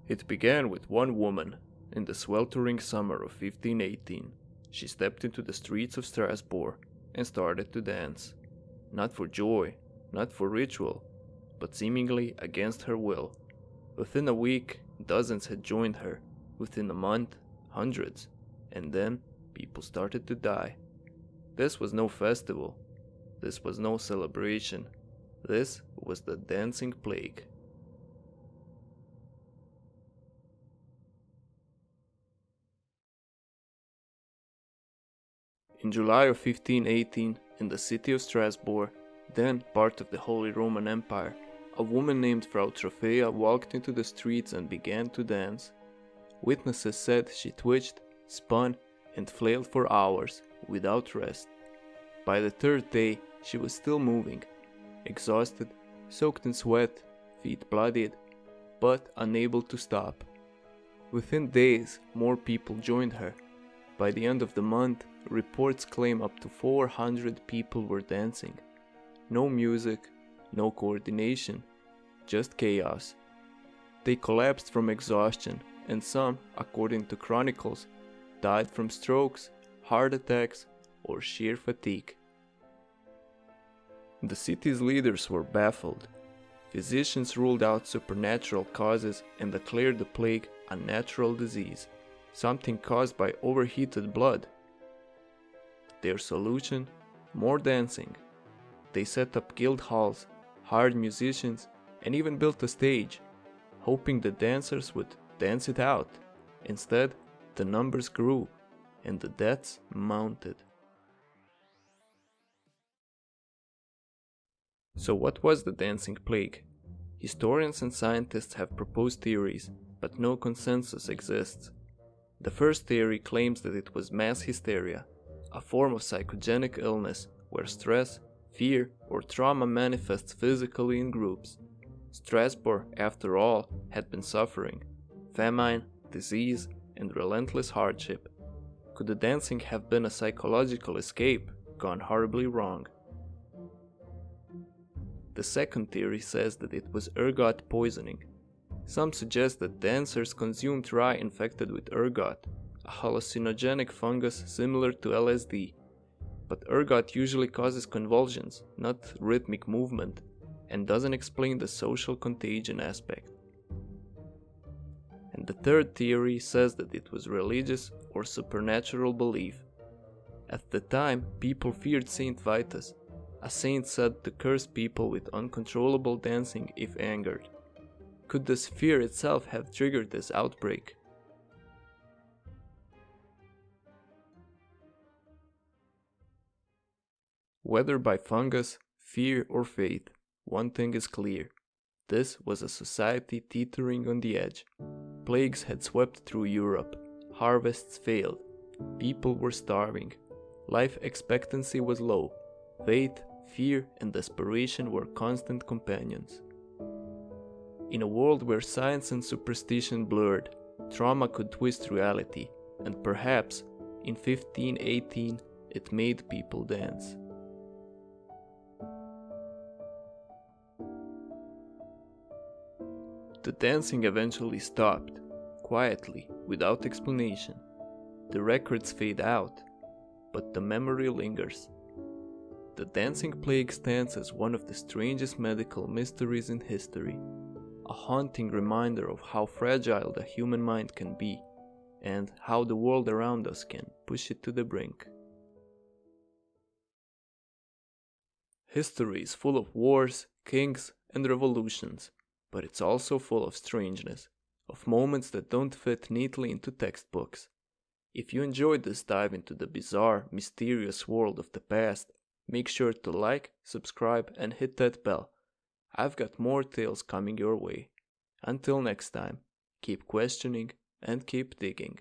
It began with one woman. In the sweltering summer of 1518, she stepped into the streets of Strasbourg and started to dance. Not for joy, not for ritual, but seemingly against her will. Within a week, dozens had joined her. Within a month, hundreds. And then, people started to die. This was no festival. This was no celebration. This was the dancing plague. In July of 1518, in the city of Strasbourg, then part of the Holy Roman Empire, a woman named Frau Tropea walked into the streets and began to dance. Witnesses said she twitched, spun, and flailed for hours, without rest. By the third day, she was still moving, exhausted, soaked in sweat, feet bloodied, but unable to stop. Within days, more people joined her. By the end of the month, reports claim up to 400 people were dancing. No music, no coordination, just chaos. They collapsed from exhaustion, and some, according to chronicles, died from strokes, heart attacks, or sheer fatigue. The city's leaders were baffled. Physicians ruled out supernatural causes and declared the plague a natural disease, something caused by overheated blood. Their solution? More dancing. They set up guild halls, hired musicians, and even built a stage, hoping the dancers would dance it out. Instead, the numbers grew, and the deaths mounted. So what was the dancing plague? Historians and scientists have proposed theories, but no consensus exists. The first theory claims that it was mass hysteria, a form of psychogenic illness where stress, fear, or trauma manifests physically in groups. Strasbourg, after all, had been suffering famine, disease, and relentless hardship. Could the dancing have been a psychological escape gone horribly wrong? The second theory says that it was ergot poisoning. Some suggest that dancers consumed rye infected with ergot, a hallucinogenic fungus similar to LSD. But ergot usually causes convulsions, not rhythmic movement, and doesn't explain the social contagion aspect. And the third theory says that it was religious or supernatural belief. At the time, people feared Saint Vitus, a saint said to curse people with uncontrollable dancing if angered. Could this fear itself have triggered this outbreak? Whether by fungus, fear, or faith, one thing is clear. This was a society teetering on the edge. Plagues had swept through Europe. Harvests failed. People were starving. Life expectancy was low. Faith, fear, and desperation were constant companions. In a world where science and superstition blurred, trauma could twist reality, and perhaps, in 1518, it made people dance. The dancing eventually stopped, quietly, without explanation. The records fade out, but the memory lingers. The dancing plague stands as one of the strangest medical mysteries in history, a haunting reminder of how fragile the human mind can be, and how the world around us can push it to the brink. History is full of wars, kings, and revolutions, but it's also full of strangeness, of moments that don't fit neatly into textbooks. If you enjoyed this dive into the bizarre, mysterious world of the past, make sure to like, subscribe, and hit that bell. I've got more tales coming your way. Until next time, keep questioning and keep digging.